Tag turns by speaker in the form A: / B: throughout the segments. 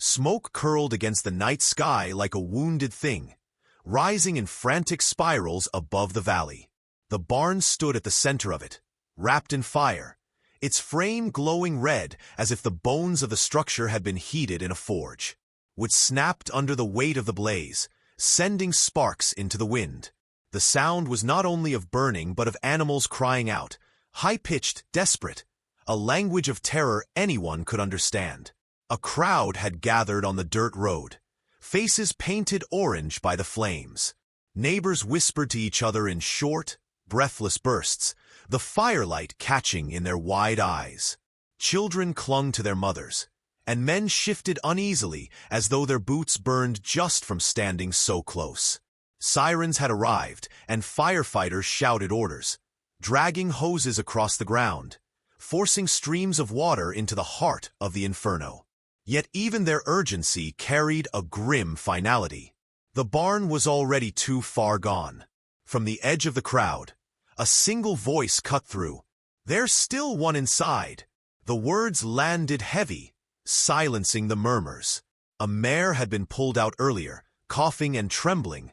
A: Smoke curled against the night sky like a wounded thing, rising in frantic spirals above the valley. The barn stood at the center of it, wrapped in fire, its frame glowing red as if the bones of the structure had been heated in a forge. Wood snapped under the weight of the blaze, sending sparks into the wind. The sound was not only of burning but of animals crying out, high-pitched, desperate, a language of terror anyone could understand. A crowd had gathered on the dirt road, faces painted orange by the flames. Neighbors whispered to each other in short, breathless bursts, the firelight catching in their wide eyes. Children clung to their mothers, and men shifted uneasily as though their boots burned just from standing so close. Sirens had arrived, and firefighters shouted orders, dragging hoses across the ground, forcing streams of water into the heart of the inferno. Yet even their urgency carried a grim finality. The barn was already too far gone. From the edge of the crowd, a single voice cut through. "There's still one inside." The words landed heavy, silencing the murmurs. A mare had been pulled out earlier, coughing and trembling,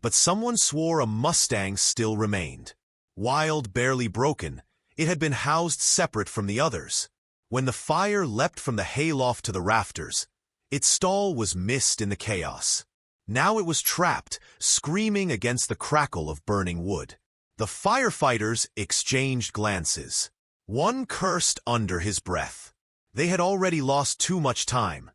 A: but someone swore a Mustang still remained. Wild, barely broken, it had been housed separate from the others. When the fire leapt from the hayloft to the rafters, its stall was missed in the chaos. Now it was trapped, screaming against the crackle of burning wood. The firefighters exchanged glances. One cursed under his breath. They had already lost too much time.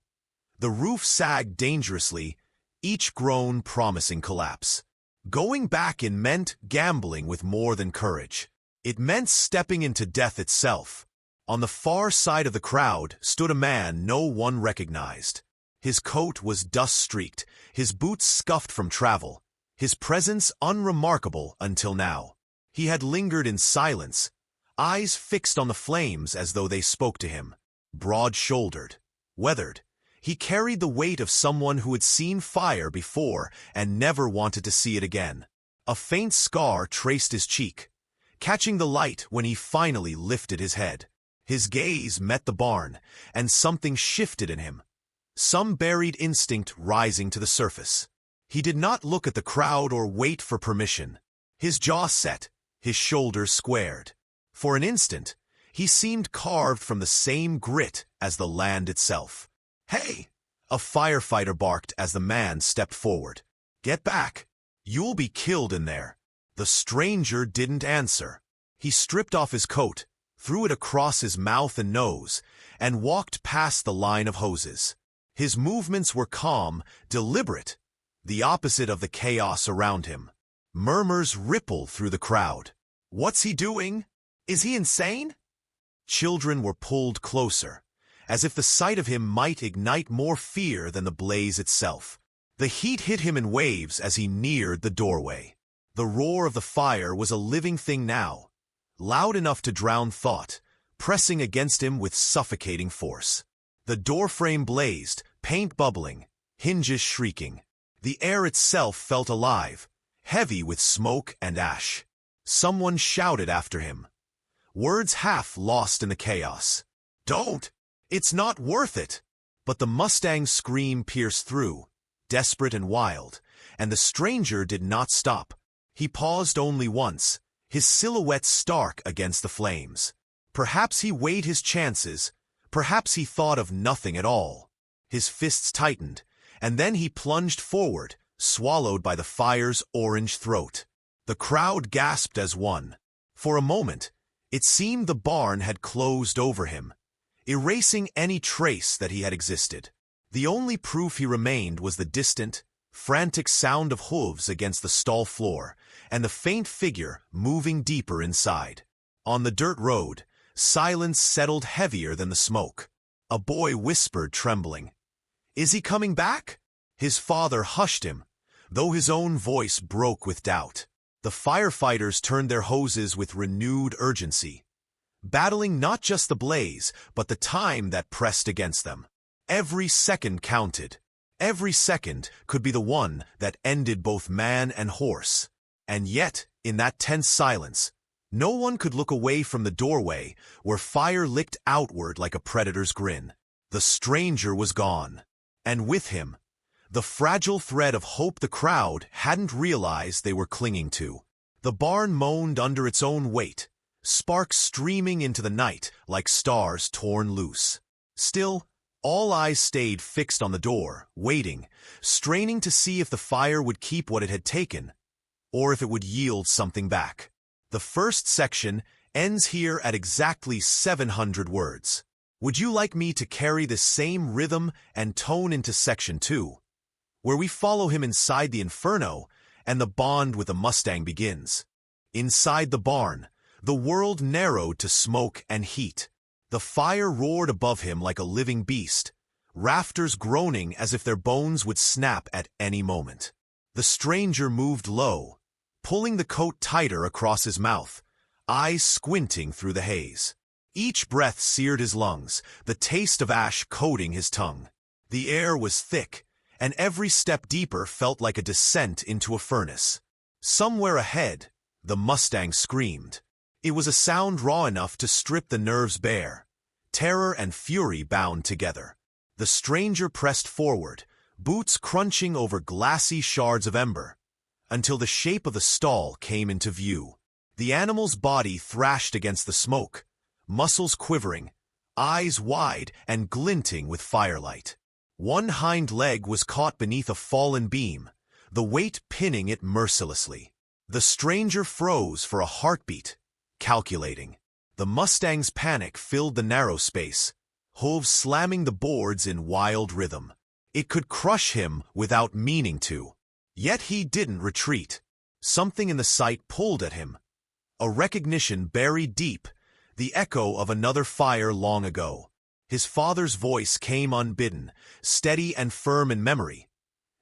A: The roof sagged dangerously, each groan promising collapse. Going back in meant gambling with more than courage. It meant stepping into death itself. On the far side of the crowd stood a man no one recognized. His coat was dust-streaked, his boots scuffed from travel, his presence unremarkable until now. He had lingered in silence, eyes fixed on the flames as though they spoke to him. Broad-shouldered, weathered, he carried the weight of someone who had seen fire before and never wanted to see it again. A faint scar traced his cheek, catching the light when he finally lifted his head. His gaze met the barn, and something shifted in him, some buried instinct rising to the surface. He did not look at the crowd or wait for permission. His jaw set, his shoulders squared. For an instant, he seemed carved from the same grit as the land itself. "Hey!" a firefighter barked as the man stepped forward. "Get back! You'll be killed in there." The stranger didn't answer. He stripped off his coat, threw it across his mouth and nose, and walked past the line of hoses. His movements were calm, deliberate, the opposite of the chaos around him. Murmurs rippled through the crowd. "What's he doing? Is he insane?" Children were pulled closer, as if the sight of him might ignite more fear than the blaze itself. The heat hit him in waves as he neared the doorway. The roar of the fire was a living thing now, loud enough to drown thought, pressing against him with suffocating force. The doorframe blazed, paint bubbling, hinges shrieking. The air itself felt alive, heavy with smoke and ash. Someone shouted after him, words half lost in the chaos. "Don't! It's not worth it!" But the Mustang's scream pierced through, desperate and wild, and the stranger did not stop. He paused only once, his silhouette stark against the flames. Perhaps he weighed his chances, perhaps he thought of nothing at all. His fists tightened, and then he plunged forward, swallowed by the fire's orange throat. The crowd gasped as one. For a moment, it seemed the barn had closed over him, erasing any trace that he had existed. The only proof he remained was the distant, frantic sound of hooves against the stall floor, and the faint figure moving deeper inside. On the dirt road, silence settled heavier than the smoke. A boy whispered, trembling, "Is he coming back?" His father hushed him, though his own voice broke with doubt. The firefighters turned their hoses with renewed urgency, battling not just the blaze, but the time that pressed against them. Every second counted. Every second could be the one that ended both man and horse. And yet, in that tense silence, no one could look away from the doorway where fire licked outward like a predator's grin. The stranger was gone. And with him, the fragile thread of hope the crowd hadn't realized they were clinging to. The barn moaned under its own weight, sparks streaming into the night like stars torn loose. Still, all eyes stayed fixed on the door, waiting, straining to see if the fire would keep what it had taken, or if it would yield something back. The first section ends here at exactly 700 words. Would you like me to carry this same rhythm and tone into section 2, where we follow him inside the inferno and the bond with the Mustang begins? Inside the barn, the world narrowed to smoke and heat. The fire roared above him like a living beast, rafters groaning as if their bones would snap at any moment. The stranger moved low, pulling the coat tighter across his mouth, eyes squinting through the haze. Each breath seared his lungs, the taste of ash coating his tongue. The air was thick, and every step deeper felt like a descent into a furnace. Somewhere ahead, the Mustang screamed. It was a sound raw enough to strip the nerves bare. Terror and fury bound together. The stranger pressed forward, boots crunching over glassy shards of ember, until the shape of the stall came into view. The animal's body thrashed against the smoke, muscles quivering, eyes wide and glinting with firelight. One hind leg was caught beneath a fallen beam, the weight pinning it mercilessly. The stranger froze for a heartbeat, calculating. The Mustang's panic filled the narrow space, hooves slamming the boards in wild rhythm. It could crush him without meaning to. Yet he didn't retreat. Something in the sight pulled at him. A recognition buried deep, the echo of another fire long ago. His father's voice came unbidden, steady and firm in memory.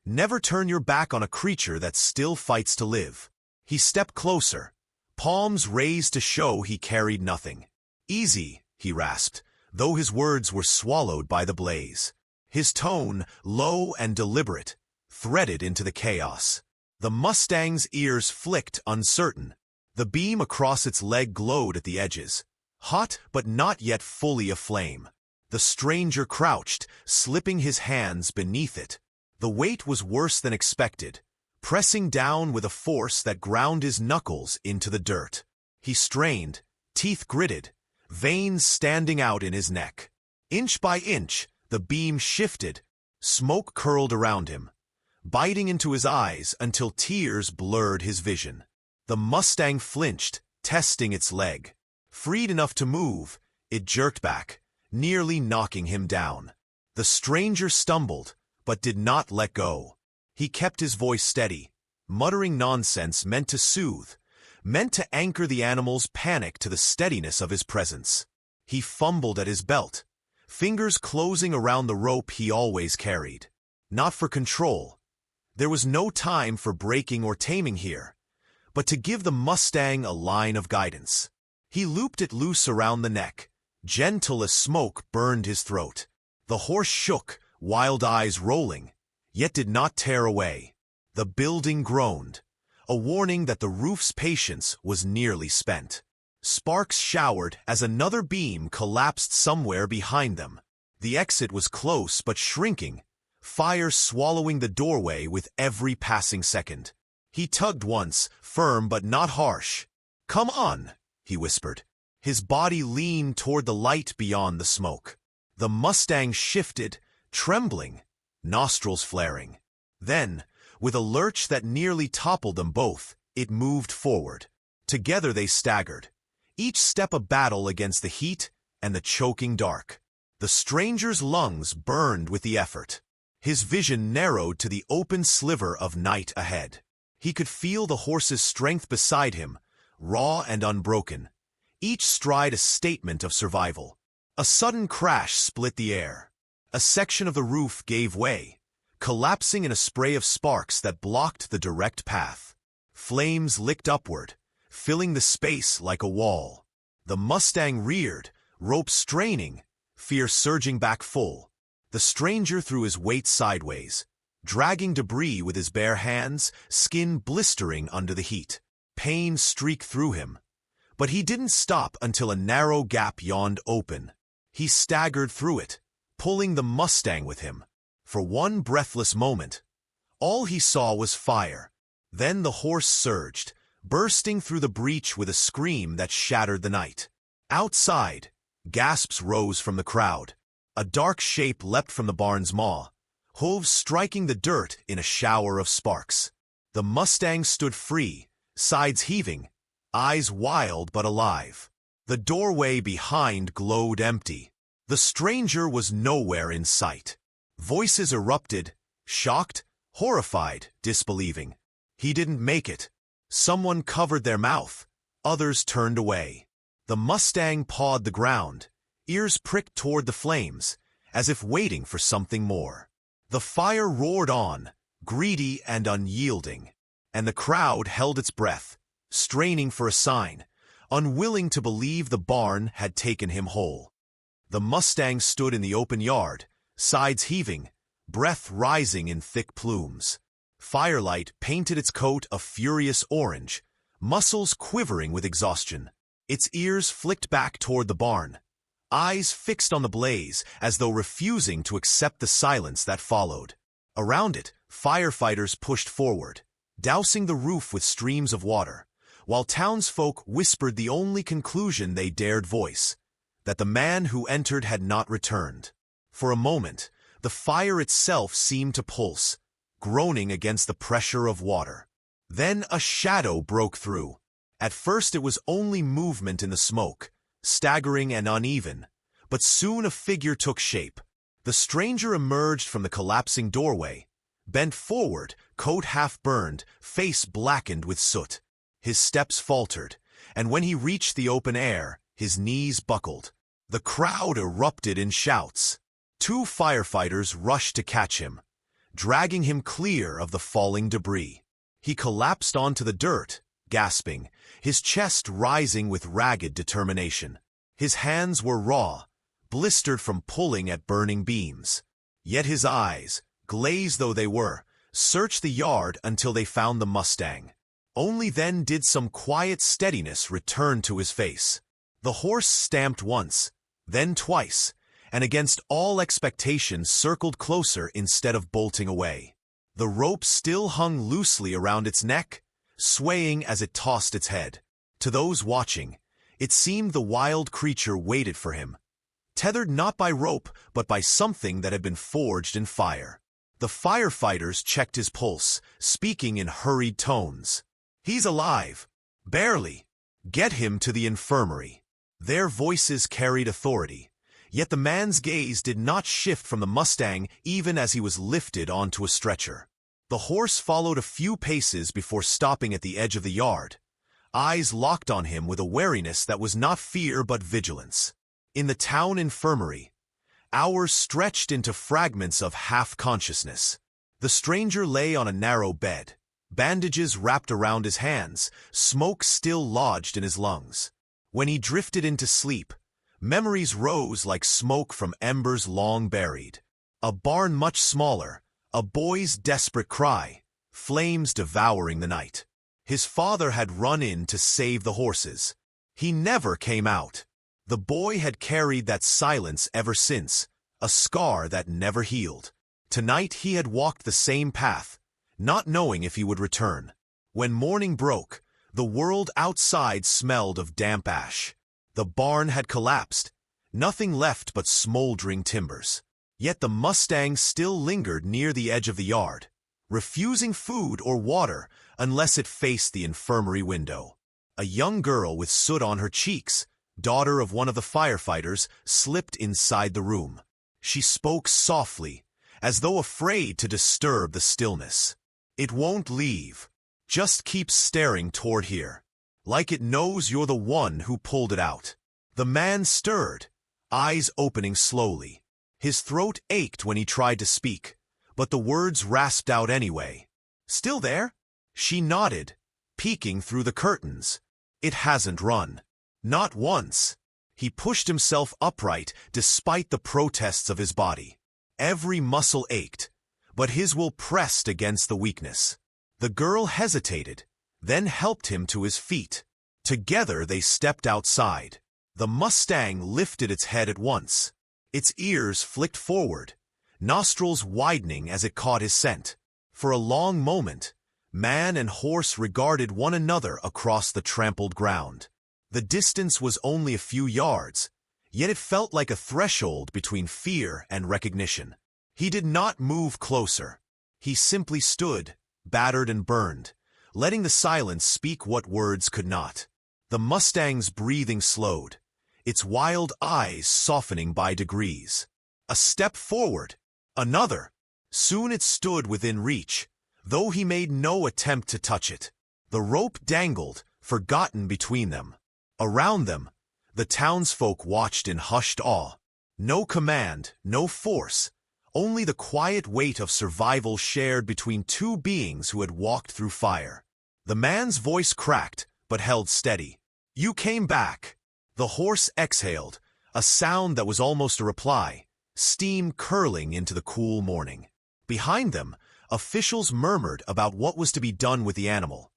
A: Never turn your back on a creature that still fights to live. He stepped closer, palms raised to show he carried nothing. Easy, he rasped, though his words were swallowed by the blaze. His tone, low and deliberate, threaded into the chaos. The Mustang's ears flicked uncertain. The beam across its leg glowed at the edges, hot but not yet fully aflame. The stranger crouched, slipping his hands beneath it. The weight was worse than expected, pressing down with a force that ground his knuckles into the dirt. He strained, teeth gritted, veins standing out in his neck. Inch by inch, the beam shifted, smoke curled around him, biting into his eyes until tears blurred his vision. The Mustang flinched, testing its leg. Freed enough to move, it jerked back, nearly knocking him down. The stranger stumbled, but did not let go. He kept his voice steady, muttering nonsense meant to soothe, meant to anchor the animal's panic to the steadiness of his presence. He fumbled at his belt, fingers closing around the rope he always carried. Not for control. There was no time for breaking or taming here, but to give the Mustang a line of guidance. He looped it loose around the neck, gentle as smoke burned his throat. The horse shook, wild eyes rolling, yet did not tear away. The building groaned, a warning that the roof's patience was nearly spent. Sparks showered as another beam collapsed somewhere behind them. The exit was close but shrinking, fire swallowing the doorway with every passing second. He tugged once, firm but not harsh. "Come on," he whispered. His body leaned toward the light beyond the smoke. The Mustang shifted, trembling, nostrils flaring. Then, with a lurch that nearly toppled them both, it moved forward. Together they staggered, each step a battle against the heat and the choking dark. The stranger's lungs burned with the effort. His vision narrowed to the open sliver of night ahead. He could feel the horse's strength beside him, raw and unbroken, each stride a statement of survival. A sudden crash split the air. A section of the roof gave way, collapsing in a spray of sparks that blocked the direct path. Flames licked upward, filling the space like a wall. The Mustang reared, rope straining, fear surging back full. The stranger threw his weight sideways, dragging debris with his bare hands, skin blistering under the heat. Pain streaked through him, but he didn't stop until a narrow gap yawned open. He staggered through it, pulling the Mustang with him. For one breathless moment, all he saw was fire. Then the horse surged, bursting through the breach with a scream that shattered the night. Outside, gasps rose from the crowd. A dark shape leapt from the barn's maw, hooves striking the dirt in a shower of sparks. The Mustang stood free, sides heaving, eyes wild but alive. The doorway behind glowed empty. The stranger was nowhere in sight. Voices erupted, shocked, horrified, disbelieving. He didn't make it. Someone covered their mouth. Others turned away. The Mustang pawed the ground, ears pricked toward the flames, as if waiting for something more. The fire roared on, greedy and unyielding, and the crowd held its breath, straining for a sign, unwilling to believe the barn had taken him whole. The Mustang stood in the open yard, sides heaving, breath rising in thick plumes. Firelight painted its coat a furious orange, muscles quivering with exhaustion. Its ears flicked back toward the barn, eyes fixed on the blaze as though refusing to accept the silence that followed. Around it, firefighters pushed forward, dousing the roof with streams of water, while townsfolk whispered the only conclusion they dared voice, that the man who entered had not returned. For a moment, the fire itself seemed to pulse, groaning against the pressure of water. Then a shadow broke through. At first it was only movement in the smoke, staggering and uneven, but soon a figure took shape. The stranger emerged from the collapsing doorway, bent forward, coat half burned, face blackened with soot. His steps faltered, and when he reached the open air, his knees buckled. The crowd erupted in shouts. 2 firefighters rushed to catch him, dragging him clear of the falling debris. He collapsed onto the dirt, gasping, his chest rising with ragged determination. His hands were raw, blistered from pulling at burning beams. Yet his eyes, glazed though they were, searched the yard until they found the Mustang. Only then did some quiet steadiness return to his face. The horse stamped once, then twice, and against all expectations circled closer instead of bolting away. The rope still hung loosely around its neck, swaying as it tossed its head. To those watching, it seemed the wild creature waited for him, tethered not by rope but by something that had been forged in fire. The firefighters checked his pulse, speaking in hurried tones. "He's alive. Barely. Get him to the infirmary." Their voices carried authority, yet the man's gaze did not shift from the Mustang even as he was lifted onto a stretcher. The horse followed a few paces before stopping at the edge of the yard, eyes locked on him with a wariness that was not fear but vigilance. In the town infirmary, hours stretched into fragments of half-consciousness. The stranger lay on a narrow bed, bandages wrapped around his hands, smoke still lodged in his lungs. When he drifted into sleep, memories rose like smoke from embers long buried. A barn much smaller, a boy's desperate cry, flames devouring the night. His father had run in to save the horses. He never came out. The boy had carried that silence ever since, a scar that never healed. Tonight he had walked the same path, not knowing if he would return. When morning broke, the world outside smelled of damp ash. The barn had collapsed, nothing left but smoldering timbers. Yet the Mustang still lingered near the edge of the yard, refusing food or water unless it faced the infirmary window. A young girl with soot on her cheeks, daughter of one of the firefighters, slipped inside the room. She spoke softly, as though afraid to disturb the stillness. "It won't leave. Just keep staring toward here, like it knows you're the one who pulled it out." The man stirred, eyes opening slowly. His throat ached when he tried to speak, but the words rasped out anyway. "Still there?" She nodded, peeking through the curtains. "It hasn't run. Not once." He pushed himself upright despite the protests of his body. Every muscle ached, but his will pressed against the weakness. The girl hesitated, then helped him to his feet. Together they stepped outside. The Mustang lifted its head at once. Its ears flicked forward, nostrils widening as it caught his scent. For a long moment, man and horse regarded one another across the trampled ground. The distance was only a few yards, yet it felt like a threshold between fear and recognition. He did not move closer. He simply stood, battered and burned, letting the silence speak what words could not. The Mustang's breathing slowed, its wild eyes softening by degrees. A step forward, another. Soon it stood within reach, though he made no attempt to touch it. The rope dangled, forgotten between them. Around them, the townsfolk watched in hushed awe. No command, no force, only the quiet weight of survival shared between two beings who had walked through fire. The man's voice cracked, but held steady. "You came back." The horse exhaled, a sound that was almost a reply, steam curling into the cool morning. Behind them, officials murmured about what was to be done with the animal,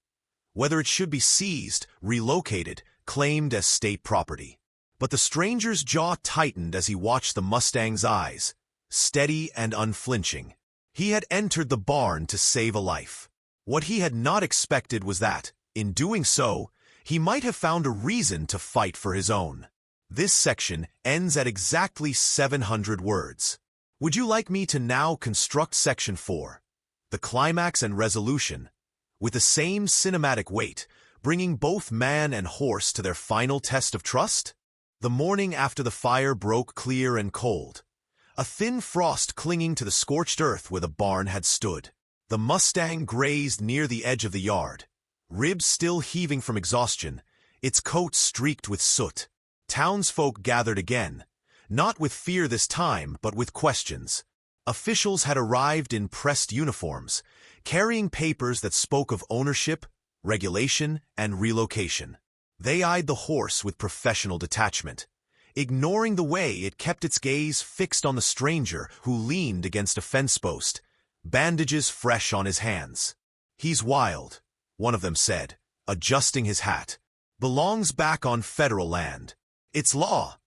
A: whether it should be seized, relocated, claimed as state property. But the stranger's jaw tightened as he watched the Mustang's eyes, steady and unflinching. He had entered the barn to save a life. What he had not expected was that, in doing so, he might have found a reason to fight for his own. This section ends at exactly 700 words. Would you like me to now construct Section 4, the climax and resolution, with the same cinematic weight, bringing both man and horse to their final test of trust? The morning after the fire broke clear and cold, a thin frost clinging to the scorched earth where the barn had stood. The Mustang grazed near the edge of the yard, ribs still heaving from exhaustion, its coat streaked with soot. Townsfolk gathered again, not with fear this time, but with questions. Officials had arrived in pressed uniforms, carrying papers that spoke of ownership, regulation, and relocation. They eyed the horse with professional detachment, ignoring the way it kept its gaze fixed on the stranger who leaned against a fence post, bandages fresh on his hands. "He's wild," one of them said, adjusting his hat. "Belongs back on federal land. It's law."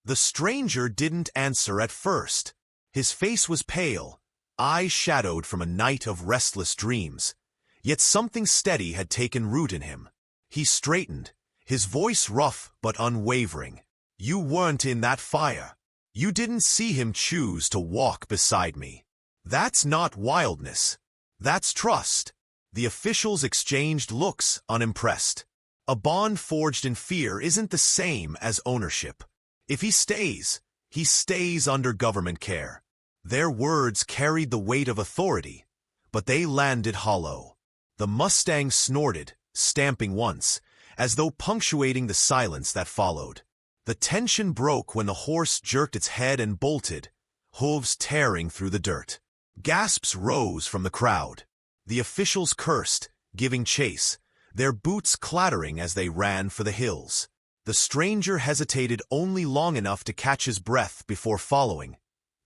A: The stranger didn't answer at first. His face was pale, eyes shadowed from a night of restless dreams. Yet something steady had taken root in him. He straightened, his voice rough but unwavering. "You weren't in that fire. You didn't see him choose to walk beside me. That's not wildness. That's trust." The officials exchanged looks, unimpressed. A bond forged in fear isn't the same as ownership. If he stays under government care. Their words carried the weight of authority, but they landed hollow. The Mustang snorted, stamping once, as though punctuating the silence that followed. The tension broke when the horse jerked its head and bolted, hooves tearing through the dirt. Gasps rose from the crowd. The officials cursed, giving chase, their boots clattering as they ran for the hills. The stranger hesitated only long enough to catch his breath before following,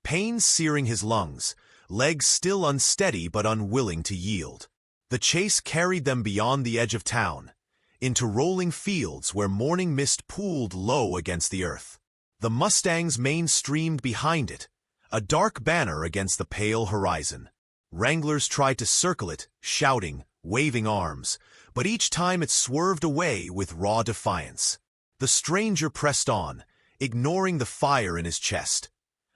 A: pain searing his lungs, legs still unsteady but unwilling to yield. The chase carried them beyond the edge of town, into rolling fields where morning mist pooled low against the earth. The Mustang's mane streamed behind it, a dark banner against the pale horizon. Wranglers tried to circle it, shouting, waving arms, but each time it swerved away with raw defiance. The stranger pressed on, ignoring the fire in his chest,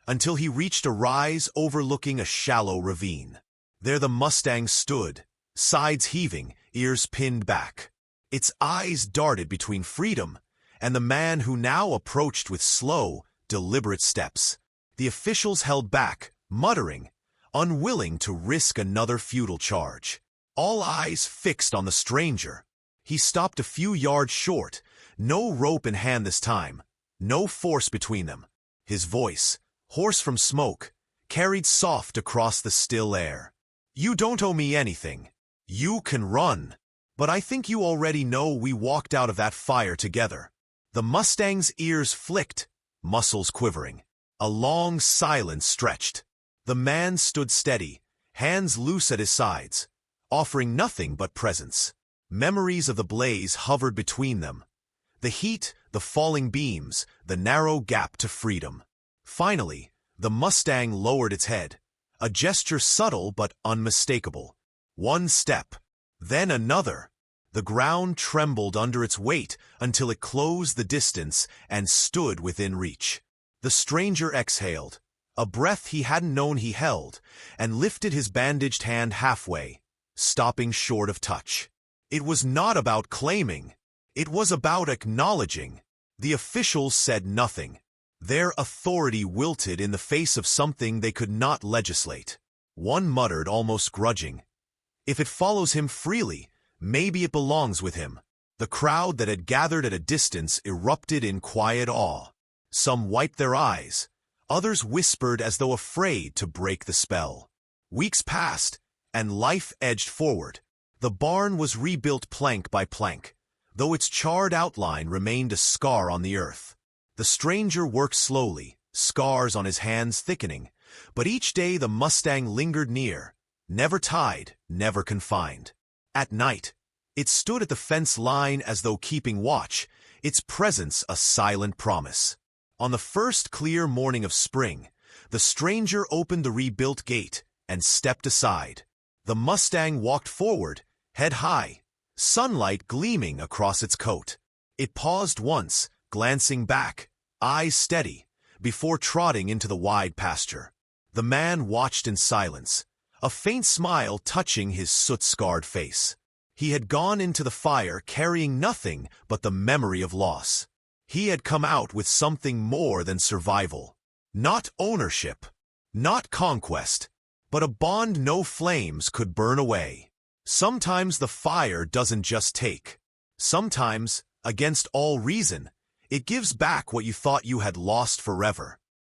A: until he reached a rise overlooking a shallow ravine. There the Mustang stood, sides heaving, ears pinned back. Its eyes darted between freedom and the man who now approached with slow, deliberate steps. The officials held back, muttering, unwilling to risk another futile charge. All eyes fixed on the stranger. He stopped a few yards short, no rope in hand this time, no force between them. His voice, hoarse from smoke, carried soft across the still air. "You don't owe me anything. You can run. But I think you already know we walked out of that fire together." The Mustang's ears flicked, muscles quivering. A long silence stretched. The man stood steady, hands loose at his sides, offering nothing but presence. Memories of the blaze hovered between them. The heat, the falling beams, the narrow gap to freedom. Finally, The Mustang lowered its head, a gesture subtle but unmistakable. One step, then another. The ground trembled under its weight until it closed the distance and stood within reach. The stranger exhaled, a breath he hadn't known he held, and lifted his bandaged hand halfway, stopping short of touch. It was not about claiming. It was about acknowledging. The officials said nothing. Their authority wilted in the face of something they could not legislate. One muttered, almost grudging, "If it follows him freely, maybe it belongs with him." The crowd that had gathered at a distance erupted in quiet awe. Some wiped their eyes. Others whispered as though afraid to break the spell. Weeks passed, and life edged forward. The barn was rebuilt plank by plank, though its charred outline remained a scar on the earth. The stranger worked slowly, scars on his hands thickening, but each day the Mustang lingered near, never tied, never confined. At night, it stood at the fence line as though keeping watch, its presence a silent promise. On the first clear morning of spring, the stranger opened the rebuilt gate and stepped aside. The Mustang walked forward, head high, sunlight gleaming across its coat. It paused once, glancing back, eyes steady, before trotting into the wide pasture. The man watched in silence, a faint smile touching his soot-scarred face. He had gone into the fire carrying nothing but the memory of loss. He had come out with something more than survival. Not ownership, not conquest, but a bond no flames could burn away. Sometimes the fire doesn't just take. Sometimes, against all reason, it gives back what you thought you had lost forever.